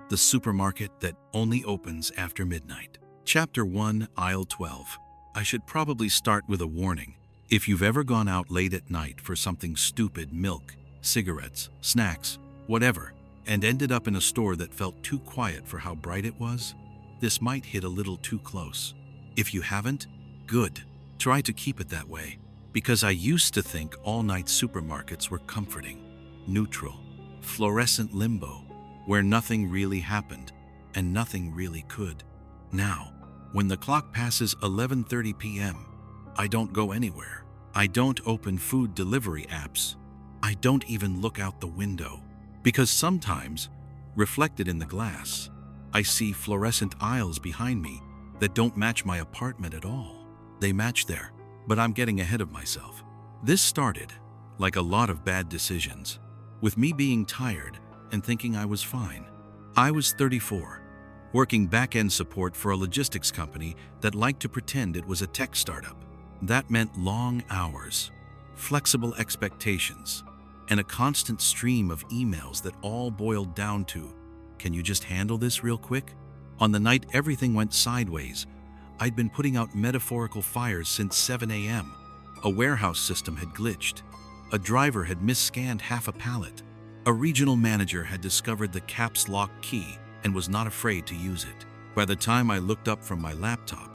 the supermarket that only opens after midnight. Chapter 1, Aisle 12. I should probably start with a warning. If you've ever gone out late at night for something stupid, milk, cigarettes, snacks, whatever, and ended up in a store that felt too quiet for how bright it was, this might hit a little too close. If you haven't, good. Try to keep it that way, because I used to think all-night supermarkets were comforting, neutral, fluorescent limbo, where nothing really happened and nothing really could. Now, when the clock passes 11:30 p.m., I don't go anywhere. I don't open food delivery apps. I don't even look out the window, because sometimes, reflected in the glass, I see fluorescent aisles behind me that don't match my apartment at all. They match there, but I'm getting ahead of myself. This started, like a lot of bad decisions, with me being tired and thinking I was fine. I was 34, working back-end support for a logistics company that liked to pretend it was a tech startup. That meant long hours, flexible expectations, and a constant stream of emails that all boiled down to, "Can you just handle this real quick?" On the night everything went sideways, I'd been putting out metaphorical fires since 7 a.m. A warehouse system had glitched. A driver had misscanned half a pallet. A regional manager had discovered the caps lock key and was not afraid to use it. By the time I looked up from my laptop,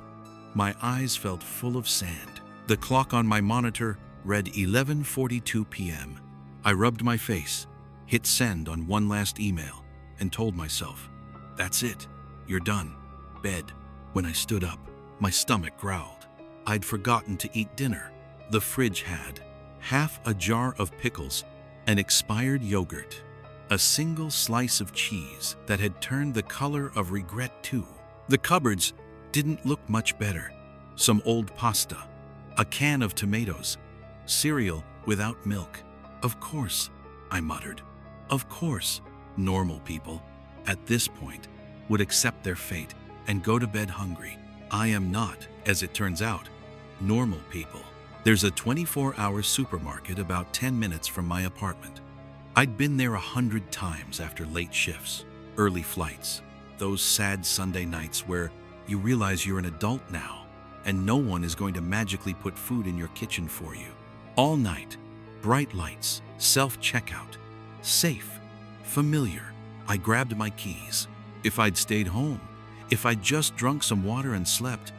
my eyes felt full of sand. The clock on my monitor read 11:42 p.m. I rubbed my face, hit send on one last email, and told myself, "That's it, you're done. Bed." When I stood up, my stomach growled. I'd forgotten to eat dinner. The fridge had half a jar of pickles, an expired yogurt, a single slice of cheese that had turned the color of regret too. The cupboards didn't look much better. Some old pasta, a can of tomatoes, cereal without milk. "Of course," I muttered. "Of course, normal people, at this point, would accept their fate and go to bed hungry. I am not, as it turns out, normal people." There's a 24-hour supermarket about 10 minutes from my apartment. I'd been there 100 times after late shifts, early flights, those sad Sunday nights where you realize you're an adult now and no one is going to magically put food in your kitchen for you. All night, bright lights, self-checkout, safe, familiar. I grabbed my keys. If I'd stayed home, if I'd just drunk some water and slept,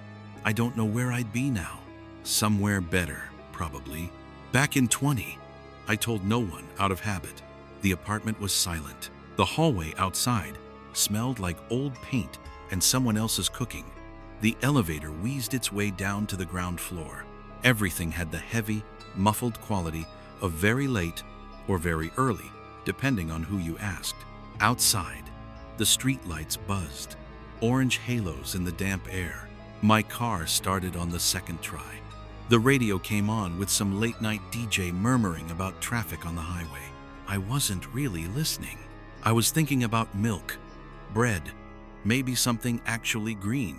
I don't know where I'd be now. Somewhere better, probably. Back in 20, I told no one out of habit. The apartment was silent. The hallway outside smelled like old paint and someone else's cooking. The elevator wheezed its way down to the ground floor. Everything had the heavy, muffled quality of very late or very early, depending on who you asked. Outside, the streetlights buzzed, orange halos in the damp air. My car started on the second try. The radio came on with some late-night DJ murmuring about traffic on the highway. I wasn't really listening. I was thinking about milk, bread, maybe something actually green.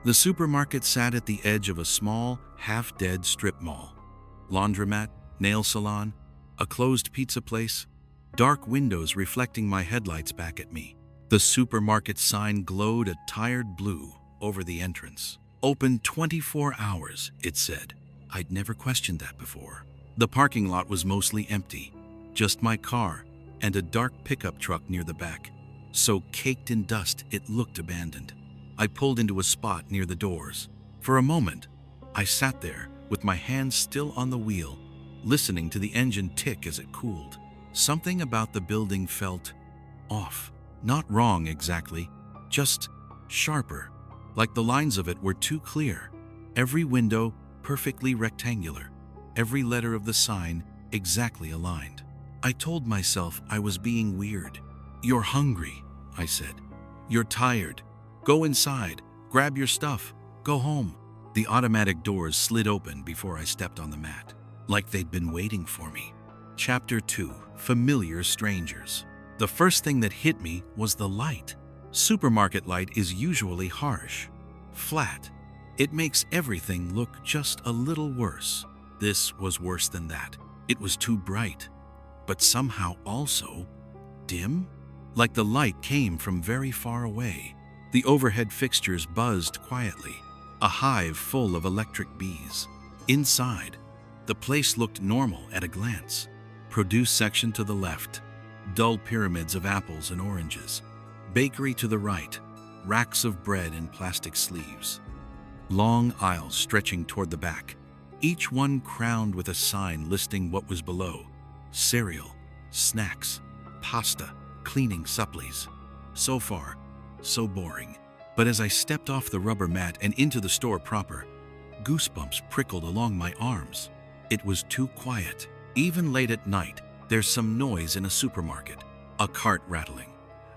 The supermarket sat at the edge of a small, half-dead strip mall. Laundromat, nail salon, a closed pizza place, dark windows reflecting my headlights back at me. The supermarket sign glowed a tired blue over the entrance. "Open 24 hours, it said. I'd never questioned that before. The parking lot was mostly empty, just my car and a dark pickup truck near the back, so caked in dust it looked abandoned. I pulled into a spot near the doors. For a moment, I sat there with my hands still on the wheel, listening to the engine tick as it cooled. Something about the building felt off. Not wrong exactly, just sharper, like the lines of it were too clear. Every window perfectly rectangular, every letter of the sign exactly aligned. I told myself I was being weird. "You're hungry," I said. "You're tired. Go inside, grab your stuff, go home." The automatic doors slid open before I stepped on the mat, like they'd been waiting for me. Chapter 2, Familiar Strangers. The first thing that hit me was the light. Supermarket light is usually harsh, flat. It makes everything look just a little worse. This was worse than that. It was too bright, but somehow also dim, like the light came from very far away. The overhead fixtures buzzed quietly, a hive full of electric bees. Inside, the place looked normal at a glance. Produce section to the left, dull pyramids of apples and oranges. Bakery to the right, racks of bread in plastic sleeves. Long aisles stretching toward the back, each one crowned with a sign listing what was below: cereal, snacks, pasta, cleaning supplies. So far, so boring. But as I stepped off the rubber mat and into the store proper, goosebumps prickled along my arms. It was too quiet. Even late at night, there's some noise in a supermarket. A cart rattling,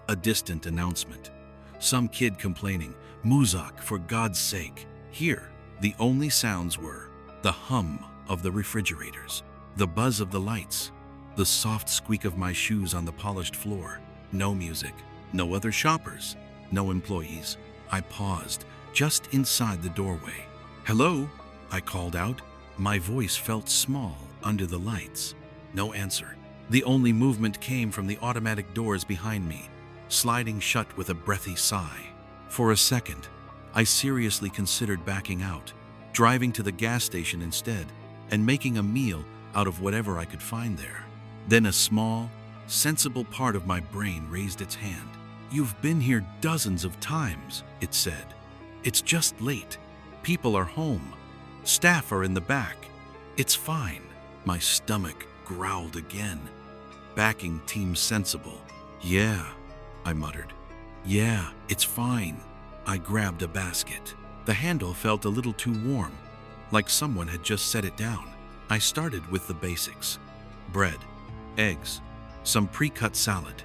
a distant announcement, some kid complaining, "Muzak, for God's sake." Here, the only sounds were the hum of the refrigerators, the buzz of the lights, the soft squeak of my shoes on the polished floor. No music, no other shoppers, no employees. I paused just inside the doorway. "Hello?" I called out. My voice felt small under the lights. No answer. The only movement came from the automatic doors behind me, sliding shut with a breathy sigh. For a second, I seriously considered backing out, driving to the gas station instead, and making a meal out of whatever I could find there. Then a small, sensible part of my brain raised its hand. "You've been here dozens of times," it said. "It's just late. People are home. Staff are in the back. It's fine." My stomach growled again. Backing Team Sensible. "Yeah," I muttered. "Yeah, it's fine." I grabbed a basket. The handle felt a little too warm, like someone had just set it down. I started with the basics: bread, eggs, some pre-cut salad.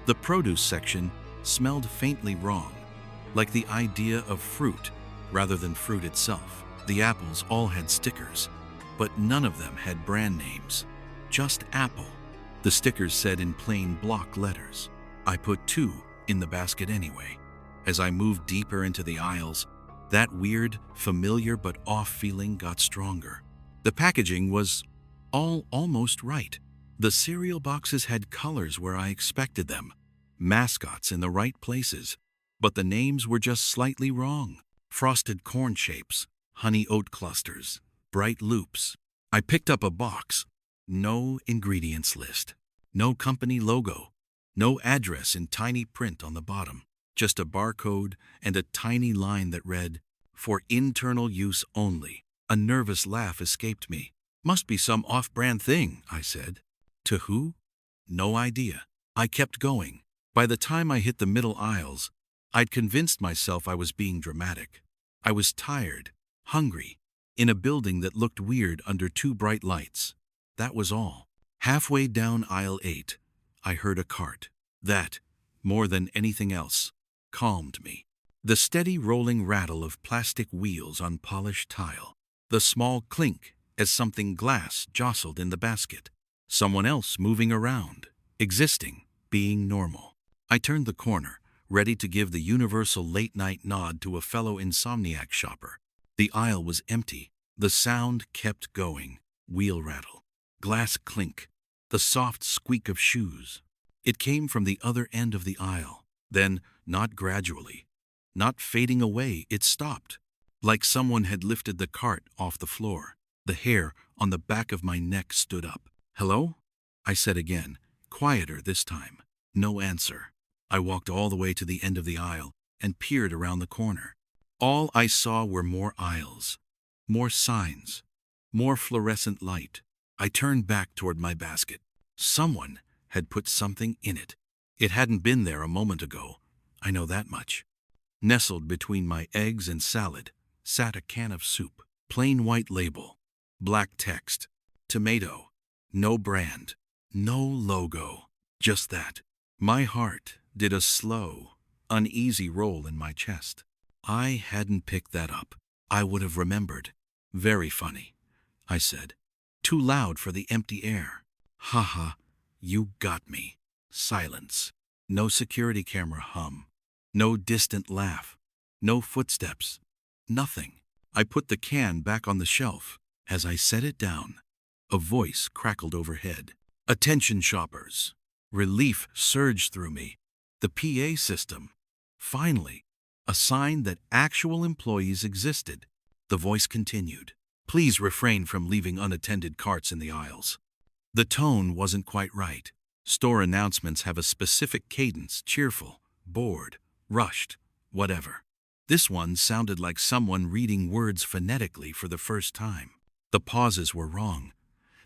The produce section smelled faintly wrong, like the idea of fruit rather than fruit itself. The apples all had stickers, but none of them had brand names. Just apple. The stickers said in plain block letters. I put 2 in the basket anyway. As I moved deeper into the aisles, that weird, familiar but off feeling got stronger. The packaging was almost right. The cereal boxes had colors where I expected them, mascots in the right places, but the names were just slightly wrong. Frosted corn shapes, honey oat clusters, bright loops. I picked up a box. No ingredients list, no company logo, no address in tiny print on the bottom, just a barcode and a tiny line that read, "For internal use only." A nervous laugh escaped me. "Must be some off-brand thing," I said. To who? No idea. I kept going. By the time I hit the middle aisles, I'd convinced myself I was being dramatic. I was tired, hungry, in a building that looked weird under 2 bright lights. That was all. Halfway down aisle 8, I heard a cart. That, more than anything else, calmed me. The steady rolling rattle of plastic wheels on polished tile. The small clink as something glass jostled in the basket. Someone else moving around, existing, being normal. I turned the corner, ready to give the universal late-night nod to a fellow insomniac shopper. The aisle was empty. The sound kept going. Wheel rattle, glass clink, the soft squeak of shoes. It came from the other end of the aisle. Then, not gradually, not fading away, it stopped, like someone had lifted the cart off the floor. The hair on the back of my neck stood up. "Hello?" I said again, quieter this time. No answer. I walked all the way to the end of the aisle and peered around the corner. All I saw were more aisles, more signs, more fluorescent light. I turned back toward my basket. Someone had put something in it. It hadn't been there a moment ago. I know that much. Nestled between my eggs and salad sat a can of soup. Plain white label, black text, tomato, no brand, no logo, just that. My heart did a slow, uneasy roll in my chest. I hadn't picked that up. I would have remembered. "Very funny," I said. "Too loud for the empty air." "Haha, you got me." Silence. No security camera hum. No distant laugh. No footsteps. Nothing. I put the can back on the shelf. As I set it down, a voice crackled overhead. "Attention shoppers." Relief surged through me. The PA system. Finally, a sign that actual employees existed. The voice continued. Please refrain from leaving unattended carts in the aisles. The tone wasn't quite right. Store announcements have a specific cadence, cheerful, bored, rushed, whatever. This one sounded like someone reading words phonetically for the first time. The pauses were wrong.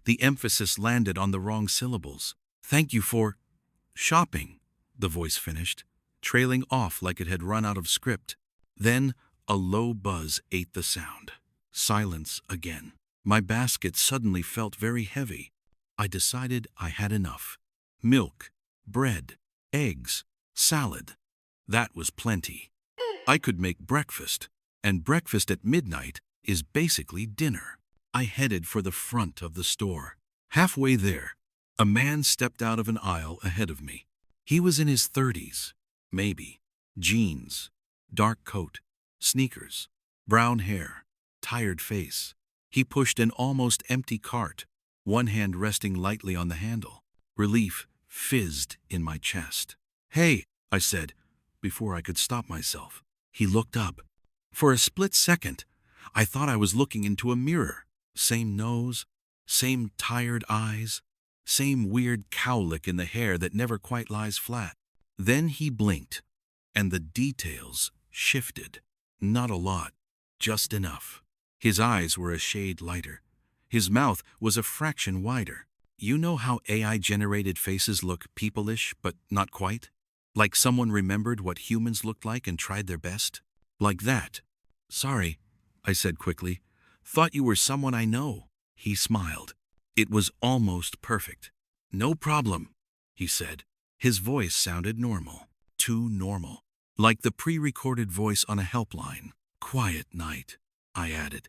The emphasis landed on the wrong syllables. Thank you for shopping, the voice finished, trailing off like it had run out of script. Then a low buzz ate the sound. Silence again. My basket suddenly felt very heavy. I decided I had enough. Milk, bread, eggs, salad. That was plenty. I could make breakfast, and breakfast at midnight is basically dinner. I headed for the front of the store. Halfway there, a man stepped out of an aisle ahead of me. He was in his 30s, maybe. Jeans, dark coat, sneakers, brown hair, tired face. He pushed an almost empty cart, one hand resting lightly on the handle. Relief fizzed in my chest. Hey, I said, before I could stop myself. He looked up. For a split second, I thought I was looking into a mirror. Same nose, same tired eyes, same weird cowlick in the hair that never quite lies flat. Then he blinked, and the details shifted. Not a lot, just enough. His eyes were a shade lighter. His mouth was a fraction wider. You know how AI-generated faces look people-ish, but not quite? Like someone remembered what humans looked like and tried their best? Like that. Sorry, I said quickly. Thought you were someone I know. He smiled. It was almost perfect. No problem, he said. His voice sounded normal. Too normal. Like the pre-recorded voice on a helpline. Quiet night, I added,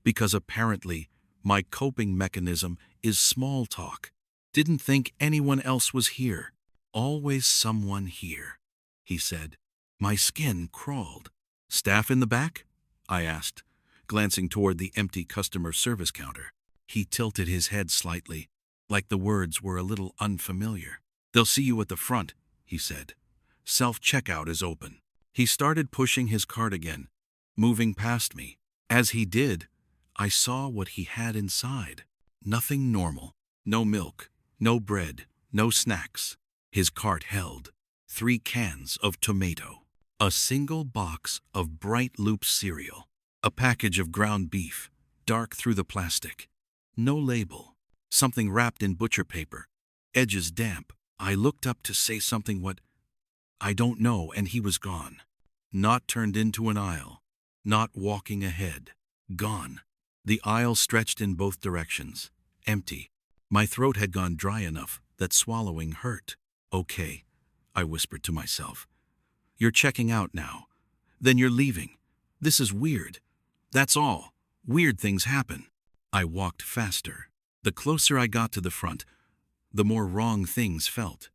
because apparently my coping mechanism is small talk. Didn't think anyone else was here. Always someone here, he said. My skin crawled. Staff in the back? I asked, glancing toward the empty customer service counter. He tilted his head slightly, like the words were a little unfamiliar. They'll see you at the front, he said. Self-checkout is open. He started pushing his cart again, moving past me. As he did, I saw what he had inside. Nothing normal. No milk, no bread, no snacks. His cart held 3 cans of tomato, a single box of Bright Loop cereal, a package of ground beef, dark through the plastic. No label. Something wrapped in butcher paper, edges damp. I looked up to say something I don't know, and he was gone. Not turned into an aisle. Not walking ahead. Gone. The aisle stretched in both directions. Empty. My throat had gone dry enough that swallowing hurt. Okay, I whispered to myself. You're checking out now. Then you're leaving. This is weird. That's all. Weird things happen. I walked faster. The closer I got to the front, the more wrong things felt.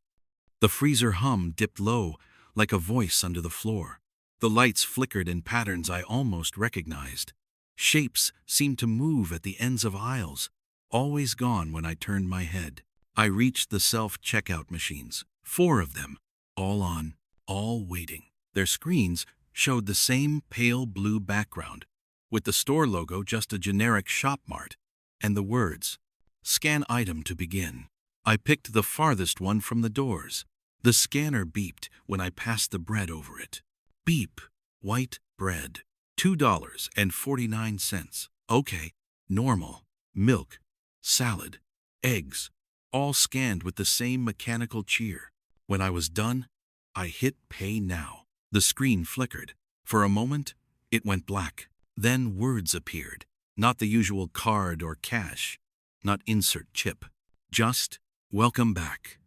The freezer hum dipped low, like a voice under the floor. The lights flickered in patterns I almost recognized. Shapes seemed to move at the ends of aisles, always gone when I turned my head. I reached the self-checkout machines, 4 of them, all on, all waiting. Their screens showed the same pale blue background, with the store logo just a generic shop mart, and the words, "Scan item to begin." I picked the farthest one from the doors. The scanner beeped when I passed the bread over it. Beep. White bread. $2.49. Okay. Normal. Milk. Salad. Eggs. All scanned with the same mechanical cheer. When I was done, I hit pay now. The screen flickered. For a moment, it went black. Then words appeared. Not the usual card or cash. Not insert chip. Just, welcome back,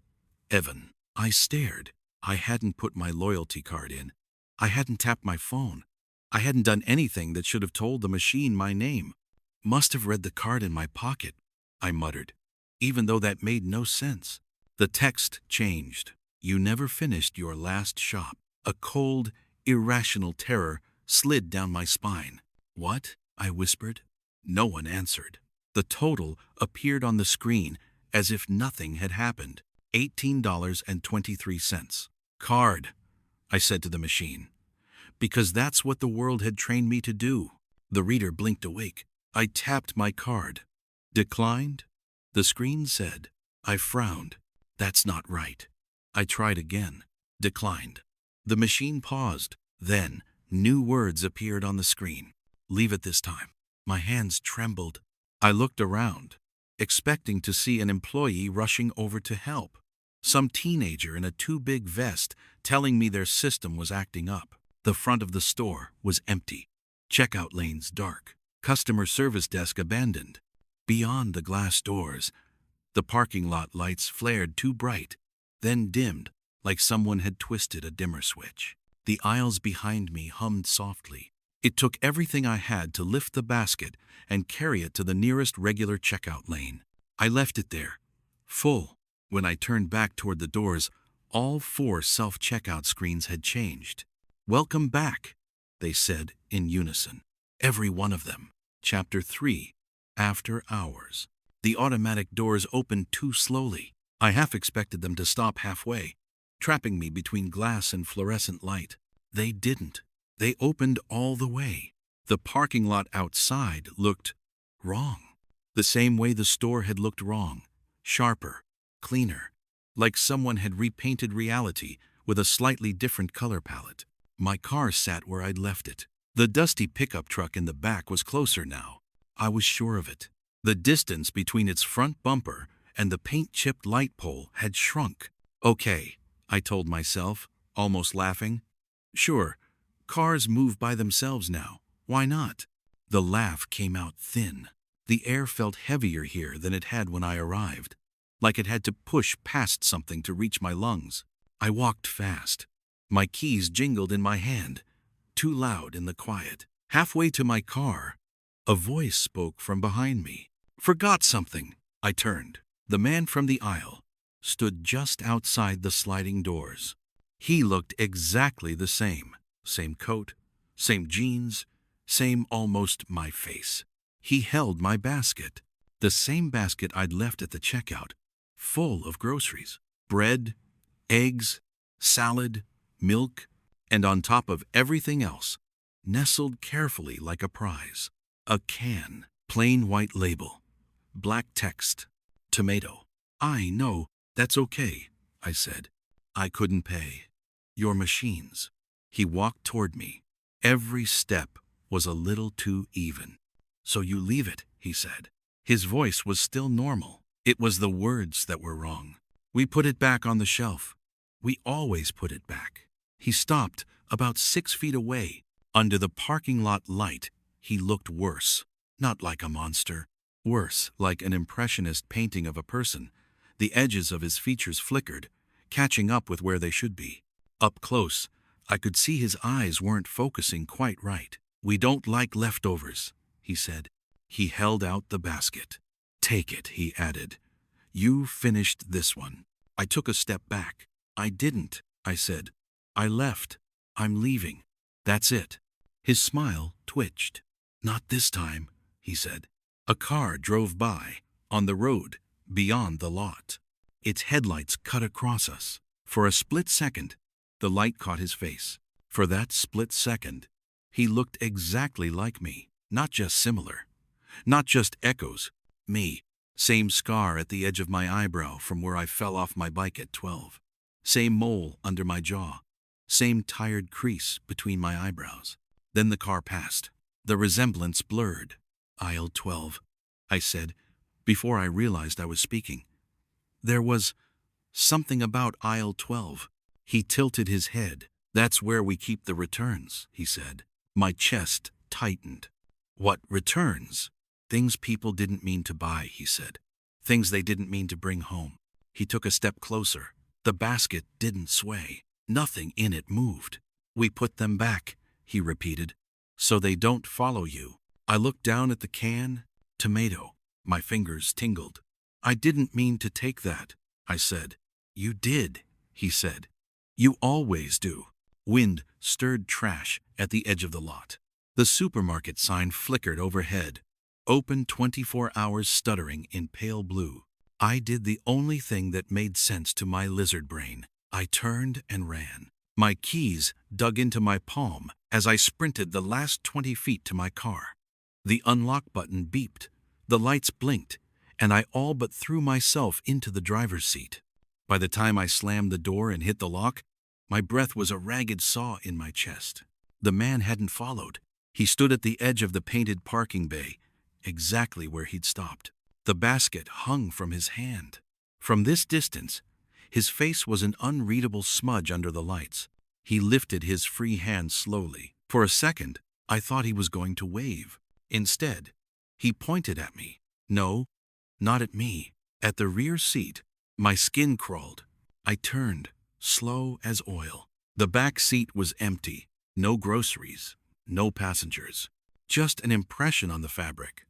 Evan. I stared. I hadn't put my loyalty card in. I hadn't tapped my phone. I hadn't done anything that should have told the machine my name. Must have read the card in my pocket, I muttered, even though that made no sense. The text changed. You never finished your last shop. A cold, irrational terror slid down my spine. What? I whispered. No one answered. The total appeared on the screen as if nothing had happened. $18.23. Card, I said to the machine, because that's what the world had trained me to do. The reader blinked awake. I tapped my card. Declined? The screen said. I frowned. That's not right. I tried again. Declined. The machine paused. Then, new words appeared on the screen. Leave it this time. My hands trembled. I looked around, expecting to see an employee rushing over to help. Some teenager in a too big vest telling me their system was acting up. The front of the store was empty. Checkout lanes dark. Customer service desk abandoned. Beyond the glass doors, the parking lot lights flared too bright, then dimmed like someone had twisted a dimmer switch. The aisles behind me hummed softly. It took everything I had to lift the basket and carry it to the nearest regular checkout lane. I left it there, full. When I turned back toward the doors, all 4 self-checkout screens had changed. Welcome back, they said in unison. Every one of them. Chapter 3. After Hours. The automatic doors opened too slowly. I half expected them to stop halfway, trapping me between glass and fluorescent light. They didn't. They opened all the way. The parking lot outside looked wrong. The same way the store had looked wrong. Sharper, cleaner, like someone had repainted reality with a slightly different color palette. My car sat where I'd left it. The dusty pickup truck in the back was closer now. I was sure of it. The distance between its front bumper and the paint-chipped light pole had shrunk. Okay, I told myself, almost laughing. Sure, cars move by themselves now. Why not? The laugh came out thin. The air felt heavier here than it had when I arrived, like it had to push past something to reach my lungs. I walked fast. My keys jingled in my hand, too loud in the quiet. Halfway to my car, a voice spoke from behind me. Forgot something. I turned. The man from the aisle stood just outside the sliding doors. He looked exactly the same. Same coat, same jeans, same almost my face. He held my basket, the same basket I'd left at the checkout, full of groceries. Bread, eggs, salad, milk, and on top of everything else, nestled carefully like a prize, a can, plain white label, black text, tomato. I know, that's okay, I said. I couldn't pay. Your machines. He walked toward me. Every step was a little too even. So you leave it, he said. His voice was still normal. It was the words that were wrong. We put it back on the shelf. We always put it back. He stopped about 6 feet away. Under the parking lot light, he looked worse. Not like a monster. Worse, like an impressionist painting of a person. The edges of his features flickered, catching up with where they should be. Up close, I could see his eyes weren't focusing quite right. We don't like leftovers, he said. He held out the basket. Take it, he added. You finished this one. I took a step back. I didn't, I said. I left. I'm leaving. That's it. His smile twitched. Not this time, he said. A car drove by, on the road, beyond the lot. Its headlights cut across us. For a split second, the light caught his face. For that split second, he looked exactly like me. Not just similar. Not just echoes. Me. Same scar at the edge of my eyebrow from where I fell off my bike at 12. Same mole under my jaw. Same tired crease between my eyebrows. Then the car passed. The resemblance blurred. Aisle 12, I said, before I realized I was speaking. There was something about aisle 12. He tilted his head. That's where we keep the returns, he said. My chest tightened. What returns? Things people didn't mean to buy, he said. Things they didn't mean to bring home. He took a step closer. The basket didn't sway. Nothing in it moved. We put them back, he repeated, so they don't follow you. I looked down at the can. Tomato. My fingers tingled. I didn't mean to take that, I said. You did, he said. You always do. Wind stirred trash at the edge of the lot. The supermarket sign flickered overhead. Open 24 hours stuttering in pale blue. I did the only thing that made sense to my lizard brain. I turned and ran. My keys dug into my palm as I sprinted the last 20 feet to my car. The unlock button beeped, the lights blinked, and I all but threw myself into the driver's seat. By the time I slammed the door and hit the lock, my breath was a ragged saw in my chest. The man hadn't followed. He stood at the edge of the painted parking bay, exactly where he'd stopped. The basket hung from his hand. From this distance, his face was an unreadable smudge under the lights. He lifted his free hand slowly. For a second, I thought he was going to wave. Instead, he pointed at me. No, not at me. At the rear seat, my skin crawled. I turned, slow as oil. The back seat was empty. No groceries, no passengers. Just an impression on the fabric.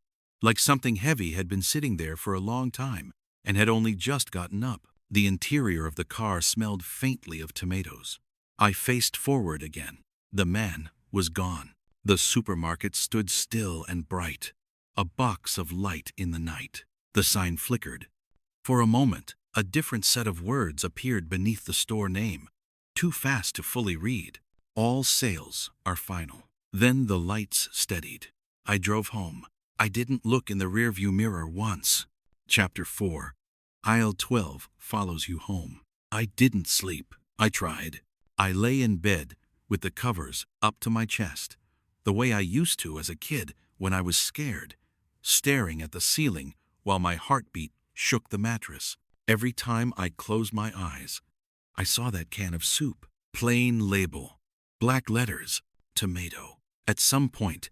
Like something heavy had been sitting there for a long time and had only just gotten up. The interior of the car smelled faintly of tomatoes. I faced forward again. The man was gone. The supermarket stood still and bright, a box of light in the night. The sign flickered. For a moment, a different set of words appeared beneath the store name, too fast to fully read. All sales are final. Then the lights steadied. I drove home. I didn't look in the rearview mirror once. Chapter 4. Aisle 12 follows you home. I didn't sleep. I tried. I lay in bed with the covers up to my chest, the way I used to as a kid when I was scared, staring at the ceiling while my heartbeat shook the mattress. Every time I closed my eyes, I saw that can of soup. Plain label. Black letters. Tomato. At some point,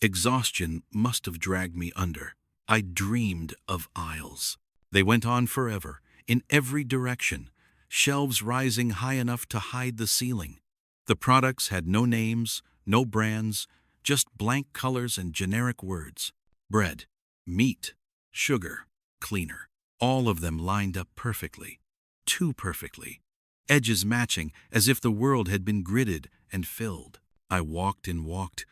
exhaustion must have dragged me under. I dreamed of aisles. They went on forever, in every direction, shelves rising high enough to hide the ceiling. The products had no names, no brands, just blank colors and generic words. Bread, meat, sugar, cleaner. All of them lined up perfectly. Too perfectly. Edges matching as if the world had been gridded and filled. I walked and walked,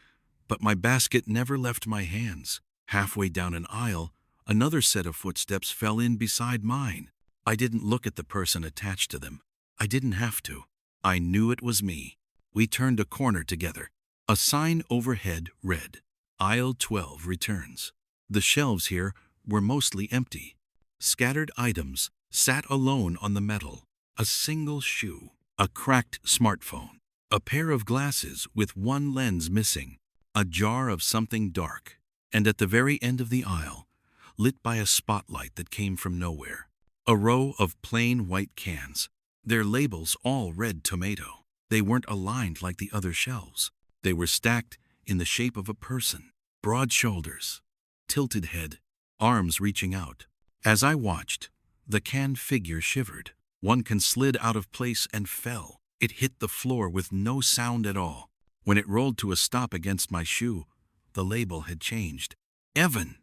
but my basket never left my hands. Halfway down an aisle, another set of footsteps fell in beside mine. I didn't look at the person attached to them. I didn't have to. I knew it was me. We turned a corner together. A sign overhead read, Aisle 12 returns. The shelves here were mostly empty. Scattered items sat alone on the metal. A single shoe, a cracked smartphone, a pair of glasses with one lens missing, a jar of something dark, and at the very end of the aisle, lit by a spotlight that came from nowhere, a row of plain white cans. Their labels all read tomato. They weren't aligned like the other shelves. They were stacked in the shape of a person. Broad shoulders, tilted head, arms reaching out. As I watched, the can figure shivered. One can slid out of place and fell. It hit the floor with no sound at all. When it rolled to a stop against my shoe, the label had changed. Evan,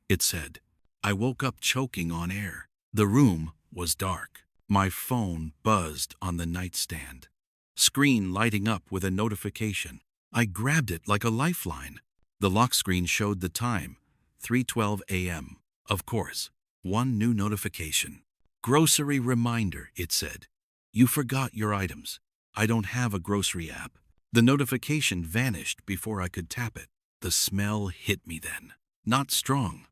it said. I woke up choking on air. The room was dark. My phone buzzed on the nightstand. Screen lighting up with a notification. I grabbed it like a lifeline. The lock screen showed the time, 3:12 a.m. Of course, one new notification. Grocery reminder, it said. You forgot your items. I don't have a grocery app. The notification vanished before I could tap it. The smell hit me then. Not strong,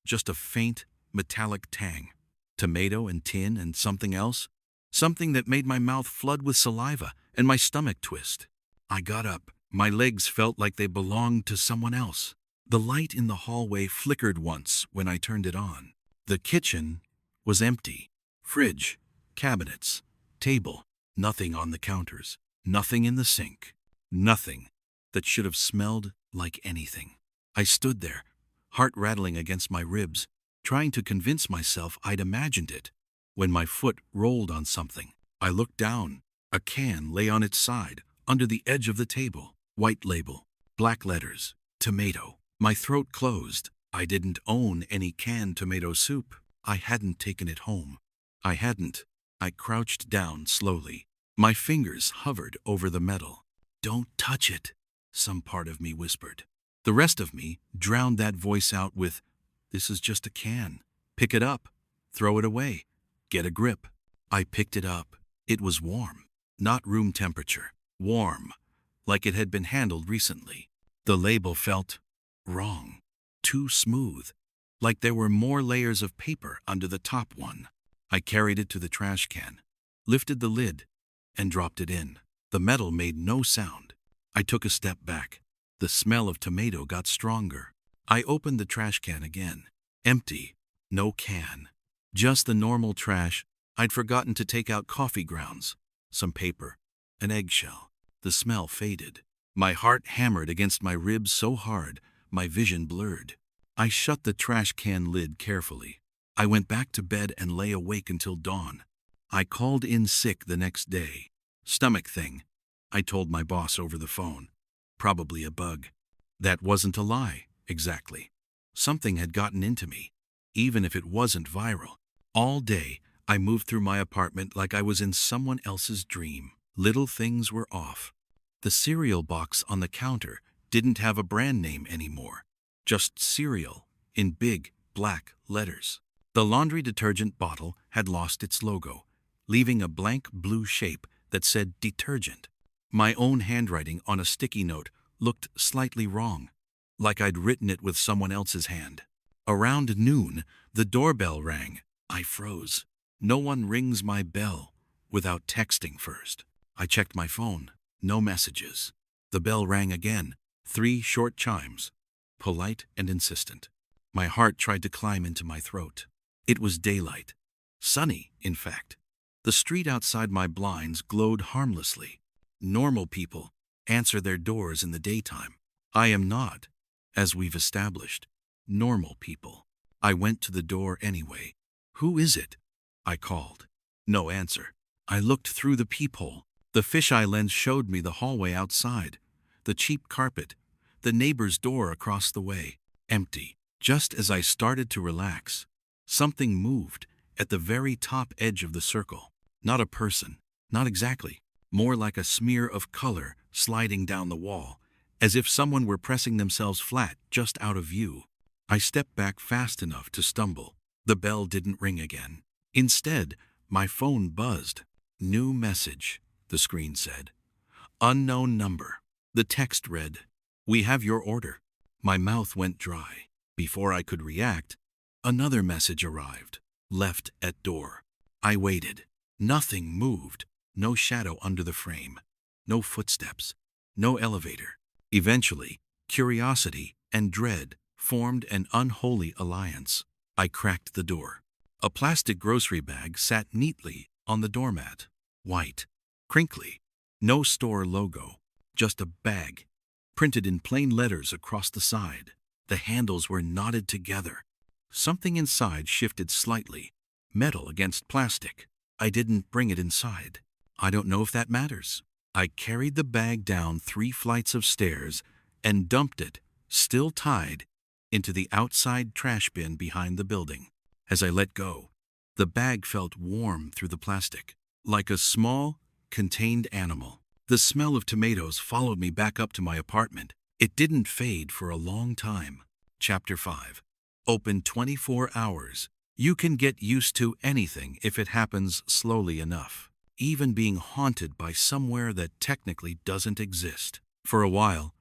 just a faint, metallic tang. Tomato and tin and something else. Something that made my mouth flood with saliva and my stomach twist. I got up. My legs felt like they belonged to someone else. The light in the hallway flickered once when I turned it on. The kitchen was empty. Fridge, cabinets, table, nothing on the counters, nothing in the sink, nothing that should have smelled like anything. I stood there, heart rattling against my ribs, trying to convince myself I'd imagined it. When my foot rolled on something, I looked down. A can lay on its side, under the edge of the table. White label, black letters, tomato. My throat closed. I didn't own any canned tomato soup. I hadn't taken it home. I hadn't. I crouched down slowly. My fingers hovered over the metal. Don't touch it, some part of me whispered. The rest of me drowned that voice out with, this is just a can. Pick it up. Throw it away. Get a grip. I picked it up. It was warm, not room temperature. Warm, like it had been handled recently. The label felt wrong, too smooth, like there were more layers of paper under the top one. I carried it to the trash can, lifted the lid, and dropped it in. The metal made no sound. I took a step back. The smell of tomato got stronger. I opened the trash can again. Empty. No can. Just the normal trash. I'd forgotten to take out coffee grounds, some paper, an eggshell. The smell faded. My heart hammered against my ribs so hard, my vision blurred. I shut the trash can lid carefully. I went back to bed and lay awake until dawn. I called in sick the next day. Stomach thing, I told my boss over the phone. Probably a bug. That wasn't a lie, exactly. Something had gotten into me, even if it wasn't viral. All day, I moved through my apartment like I was in someone else's dream. Little things were off. The cereal box on the counter didn't have a brand name anymore. Just cereal, in big, black letters. The laundry detergent bottle had lost its logo, leaving a blank blue shape that said detergent. My own handwriting on a sticky note looked slightly wrong, like I'd written it with someone else's hand. Around noon, the doorbell rang. I froze. No one rings my bell without texting first. I checked my phone. No messages. The bell rang again. 3 short chimes, polite and insistent. My heart tried to climb into my throat. It was daylight. Sunny, in fact. The street outside my blinds glowed harmlessly. Normal people answer their doors in the daytime. I am not, as we've established, normal people. I went to the door anyway. "Who is it?" I called. No answer. I looked through the peephole. The fisheye lens showed me the hallway outside, the cheap carpet, the neighbor's door across the way, empty. Just as I started to relax, something moved at the very top edge of the circle. Not a person, not exactly. More like a smear of color sliding down the wall, as if someone were pressing themselves flat just out of view. I stepped back fast enough to stumble. The bell didn't ring again. Instead, my phone buzzed. "New message," the screen said. "Unknown number." The text read, "We have your order." My mouth went dry. Before I could react, another message arrived. "Left at door." I waited. Nothing moved. No shadow under the frame. No footsteps. No elevator. Eventually, curiosity and dread formed an unholy alliance. I cracked the door. A plastic grocery bag sat neatly on the doormat. White. Crinkly. No store logo. Just a bag. Printed in plain letters across the side. The handles were knotted together. Something inside shifted slightly. Metal against plastic. I didn't bring it inside. I don't know if that matters. I carried the bag down 3 flights of stairs and dumped it, still tied, into the outside trash bin behind the building. As I let go, the bag felt warm through the plastic, like a small, contained animal. The smell of tomatoes followed me back up to my apartment. It didn't fade for a long time. Chapter 5. Open 24 hours. You can get used to anything if it happens slowly enough, even being haunted by somewhere that technically doesn't exist. For a while,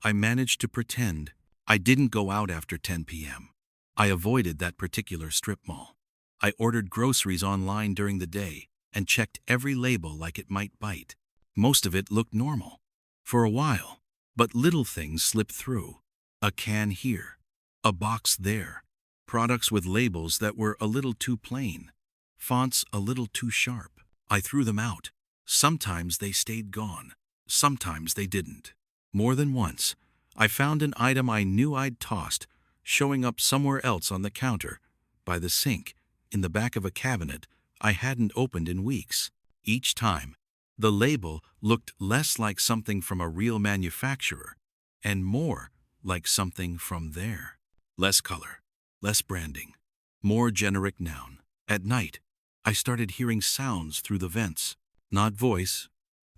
I managed to pretend I didn't go out after 10 p.m. I avoided that particular strip mall. I ordered groceries online during the day and checked every label like it might bite. Most of it looked normal. For a while, but little things slipped through. A can here, a box there. Products with labels that were a little too plain, fonts a little too sharp. I threw them out. Sometimes they stayed gone. Sometimes they didn't. More than once, I found an item I knew I'd tossed showing up somewhere else on the counter, by the sink, in the back of a cabinet I hadn't opened in weeks. Each time, the label looked less like something from a real manufacturer and more like something from there. Less color, less branding, more generic noun. At night, I started hearing sounds through the vents. Not voice,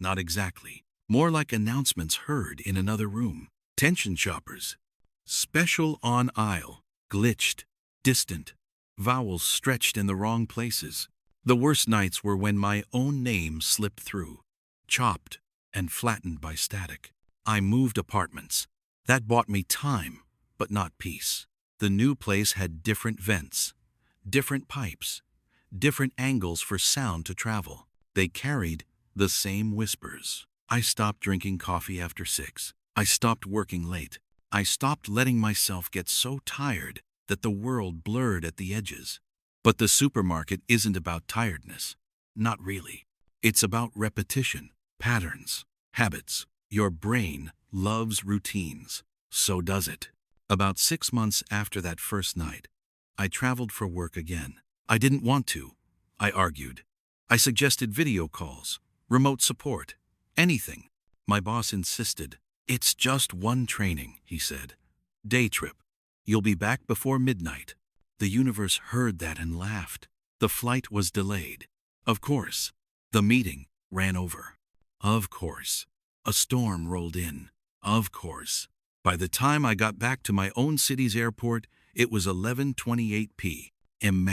not exactly. More like announcements heard in another room. Tension choppers. Special on aisle. Glitched. Distant. Vowels stretched in the wrong places. The worst nights were when my own name slipped through, chopped and flattened by static. I moved apartments. That bought me time, but not peace. The new place had different vents, different pipes, different angles for sound to travel. They carried the same whispers. I stopped drinking coffee after 6. I stopped working late. I stopped letting myself get so tired that the world blurred at the edges. But the supermarket isn't about tiredness. Not really. It's about repetition, patterns, habits. Your brain loves routines. So does it. About 6 months after that first night, I traveled for work again. I didn't want to. I argued. I suggested video calls, remote support, anything. My boss insisted. It's just one training, he said. Day trip. You'll be back before midnight. The universe heard that and laughed. The flight was delayed. Of course. The meeting ran over. Of course. A storm rolled in. Of course. By the time I got back to my own city's airport, it was 11:28 p.m.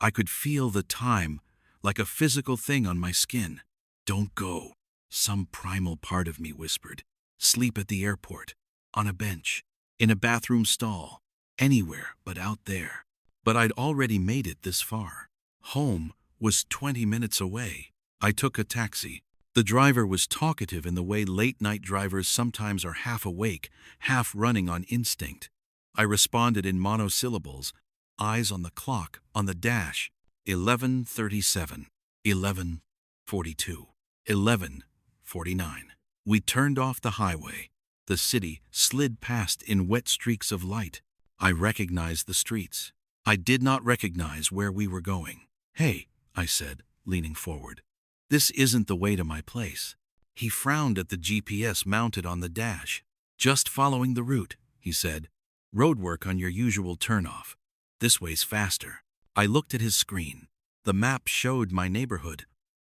I could feel the time like a physical thing on my skin. Don't go, some primal part of me whispered. Sleep at the airport, on a bench, in a bathroom stall, anywhere but out there. But I'd already made it this far. Home was 20 minutes away. I took a taxi. The driver was talkative in the way late-night drivers sometimes are half awake, half running on instinct. I responded in monosyllables, eyes on the clock, on the dash. 11:37, 11:42, 11:49. We turned off the highway. The city slid past in wet streaks of light. I recognized the streets. I did not recognize where we were going. Hey, I said, leaning forward. This isn't the way to my place. He frowned at the GPS mounted on the dash. Just following the route, he said. Roadwork on your usual turnoff. This way's faster. I looked at his screen. The map showed my neighborhood,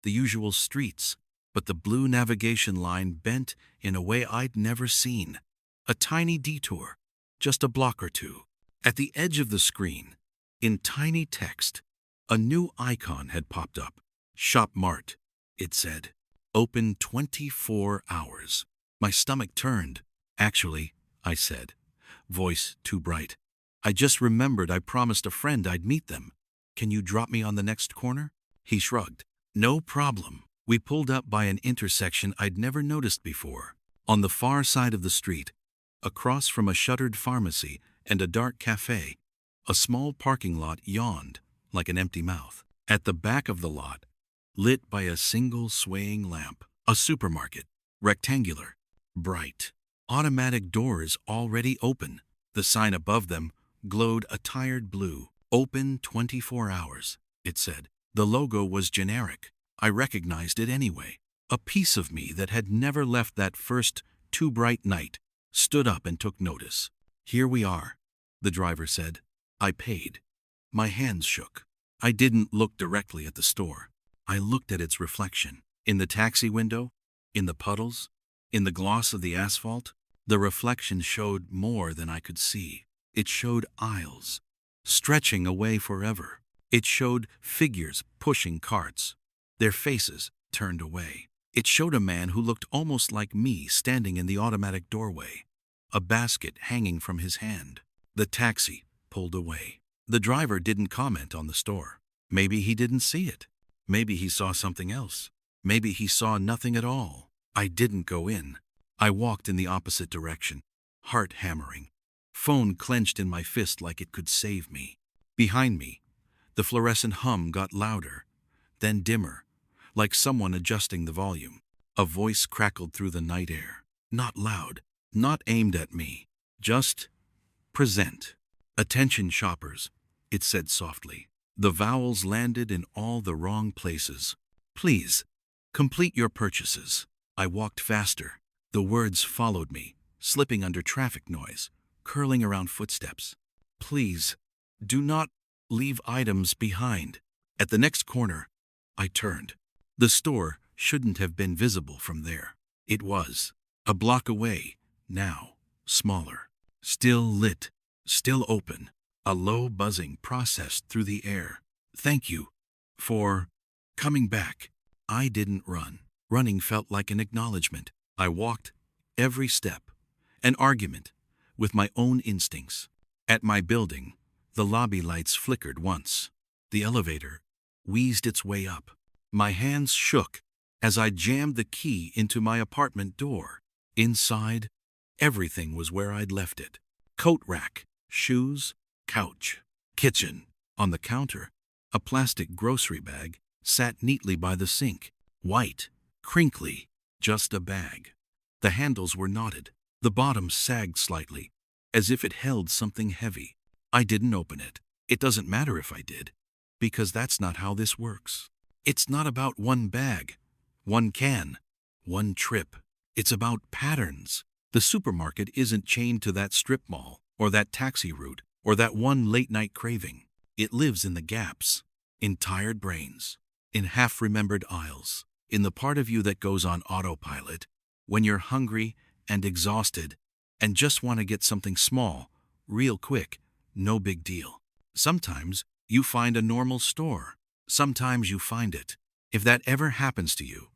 the usual streets, but the blue navigation line bent in a way I'd never seen. A tiny detour, just a block or two. At the edge of the screen, in tiny text, a new icon had popped up. Shop Mart, it said. Open 24 hours. My stomach turned. Actually, I said, voice too bright. I just remembered I promised a friend I'd meet them. Can you drop me on the next corner? He shrugged. No problem. We pulled up by an intersection I'd never noticed before. On the far side of the street, across from a shuttered pharmacy and a dark cafe, a small parking lot yawned like an empty mouth. At the back of the lot, lit by a single swaying lamp, a supermarket, rectangular, bright, automatic doors already open. The sign above them glowed a tired blue. Open 24 hours, it said. The logo was generic. I recognized it anyway. A piece of me that had never left that first too bright night stood up and took notice. Here we are, the driver said. I paid. My hands shook. I didn't look directly at the store. I looked at its reflection. In the taxi window, in the puddles, in the gloss of the asphalt, the reflection showed more than I could see. It showed aisles, stretching away forever. It showed figures pushing carts, their faces turned away. It showed a man who looked almost like me standing in the automatic doorway, a basket hanging from his hand. The taxi pulled away. The driver didn't comment on the store. Maybe he didn't see it. Maybe he saw something else. Maybe he saw nothing at all. I didn't go in. I walked in the opposite direction, heart hammering, phone clenched in my fist like it could save me. Behind me, the fluorescent hum got louder, then dimmer, like someone adjusting the volume. A voice crackled through the night air. Not loud, not aimed at me. Just present. Attention shoppers, it said softly. The vowels landed in all the wrong places. Please, complete your purchases. I walked faster. The words followed me, slipping under traffic noise, curling around footsteps. Please, do not leave items behind. At the next corner, I turned. The store shouldn't have been visible from there. It was. A block away, now, smaller. Still lit, still open. A low buzzing processed through the air. Thank you for Coming back, I didn't run. Running felt like an acknowledgement. I walked every step, an argument with my own instincts. At my building, the lobby lights flickered once. The elevator wheezed its way up. My hands shook as I jammed the key into my apartment door. Inside, everything was where I'd left it. Coat rack, shoes, couch, kitchen. On the counter, a plastic grocery bag sat neatly by the sink. White, crinkly, just a bag. The handles were knotted. The bottom sagged slightly, as if it held something heavy. I didn't open it. It doesn't matter if I did, because that's not how this works. It's not about one bag, one can, one trip. It's about patterns. The supermarket isn't chained to that strip mall, or that taxi route, or that one late-night craving. It lives in the gaps, in tired brains, in half-remembered aisles, in the part of you that goes on autopilot when you're hungry and exhausted and just want to get something small, real quick, no big deal. Sometimes you find a normal store. Sometimes you find it. If that ever happens to you,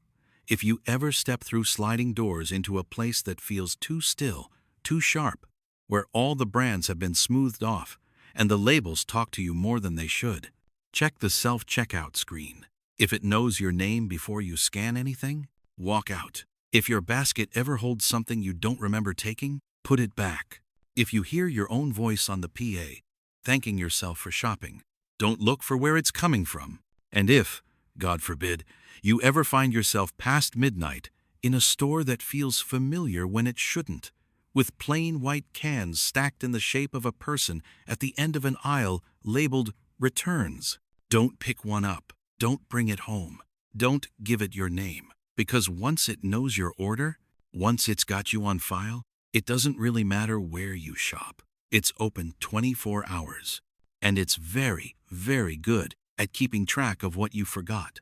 if you ever step through sliding doors into a place that feels too still, too sharp, where all the brands have been smoothed off and the labels talk to you more than they should, check the self-checkout screen. If it knows your name before you scan anything, walk out. If your basket ever holds something you don't remember taking, put it back. If you hear your own voice on the PA, thanking yourself for shopping, don't look for where it's coming from. And if, God forbid, you ever find yourself past midnight in a store that feels familiar when it shouldn't, with plain white cans stacked in the shape of a person at the end of an aisle labeled returns, don't pick one up. Don't bring it home. Don't give it your name. Because once it knows your order, once it's got you on file, it doesn't really matter where you shop. It's open 24 hours. And it's very, very good at keeping track of what you forgot.